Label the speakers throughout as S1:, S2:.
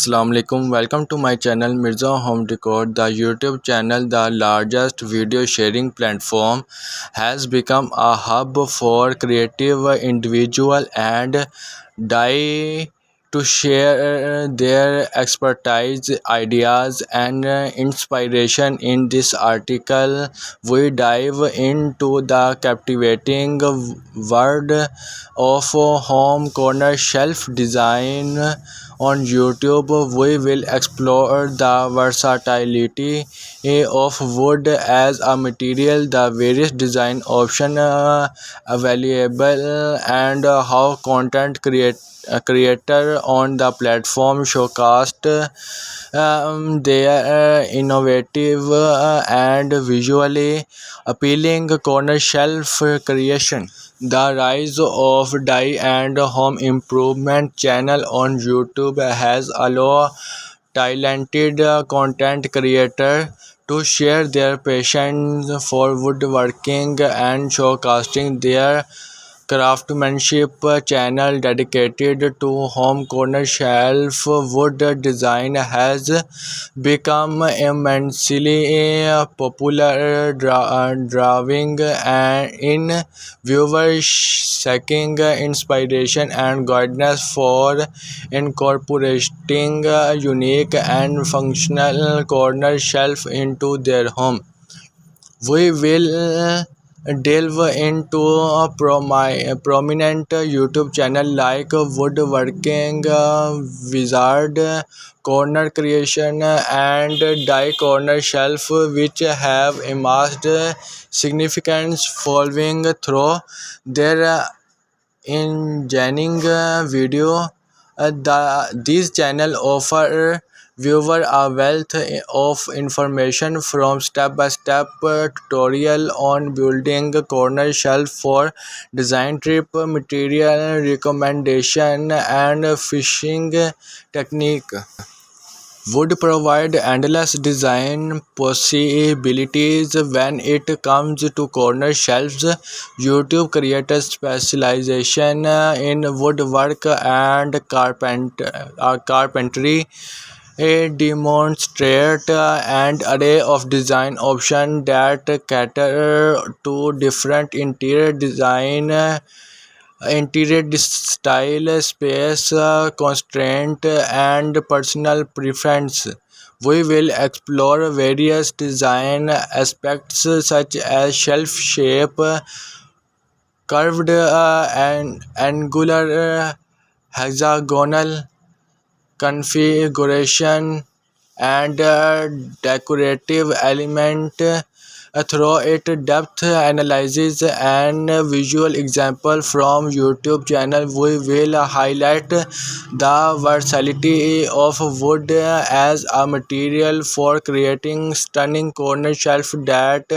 S1: Assalamu alaikum. Welcome to my channel Mirza Home Decor. The YouTube channel, the largest video sharing platform, has become a hub for creative individual and die to share their expertise, ideas, and inspiration. In this article, we dive into the captivating world of home corner shelf design. On YouTube, we will explore the versatility of wood as a material, the various design options available, and how content creator on the platform showcased their innovative and visually appealing corner shelf creation. The rise of die and home improvement channel on YouTube has allowed talented content creators to share their passion for woodworking and showcasing their craftsmanship. Channel dedicated to home corner shelf wood design has become immensely popular, drawing in viewers seeking inspiration and guidance for incorporating unique and functional corner shelf into their home. We will delve into a prominent YouTube channel like Woodworking, Wizard, Corner Creation, and Die Corner Shelf, which have amassed significance following through their engaging video. These channels offer viewer a wealth of information from step-by-step tutorial on building a corner shelf for design trip, material recommendation, and fishing technique. Would provide endless design possibilities when it comes to corner shelves. YouTube creators specialization in woodwork and carpentry demonstrate an array of design options that cater to different interior style, space constraint, and personal preference. We will explore various design aspects such as shelf shape, curved and angular, hexagonal configuration, and decorative element. Through it depth analysis and visual example from YouTube channel, we will highlight the versatility of wood as a material for creating stunning corner shelf that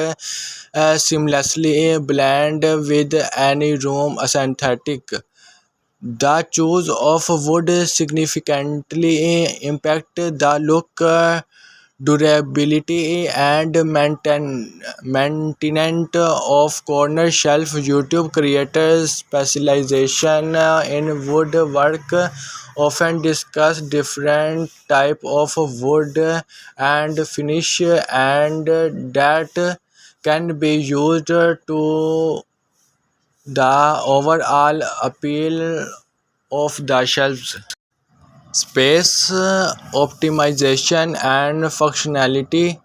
S1: seamlessly blend with any room aesthetic. The choice of wood significantly impact the look, durability, and maintenance of corner shelf. YouTube creators specialization in woodwork often discuss different type of wood and finish and that can be used to the overall appeal of the shelves. Space optimization and functionality.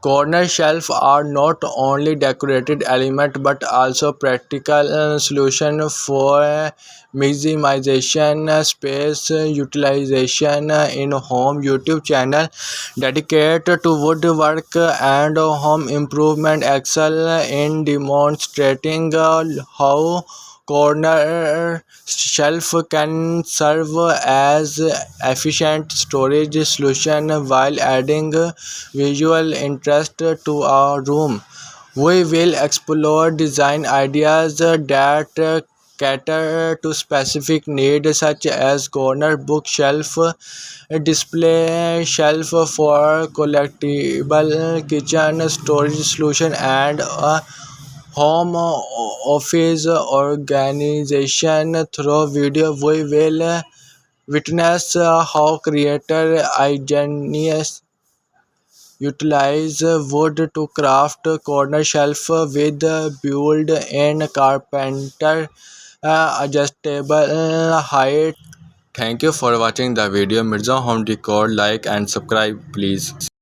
S1: Corner shelves are not only decorated element but also practical solution for maximization space utilization in home. YouTube channel dedicated to woodwork and home improvement excel in demonstrating how corner shelf can serve as efficient storage solution while adding visual interest to our room. We will explore design ideas that cater to specific needs such as corner bookshelf, display shelf for collectible kitchen storage solution, and a home office organization. Through video we will Witness how creator ingenious utilize wood to craft corner shelf with build and carpenter adjustable height. Thank you for watching the video. Mirza Home Decor. Like and subscribe please.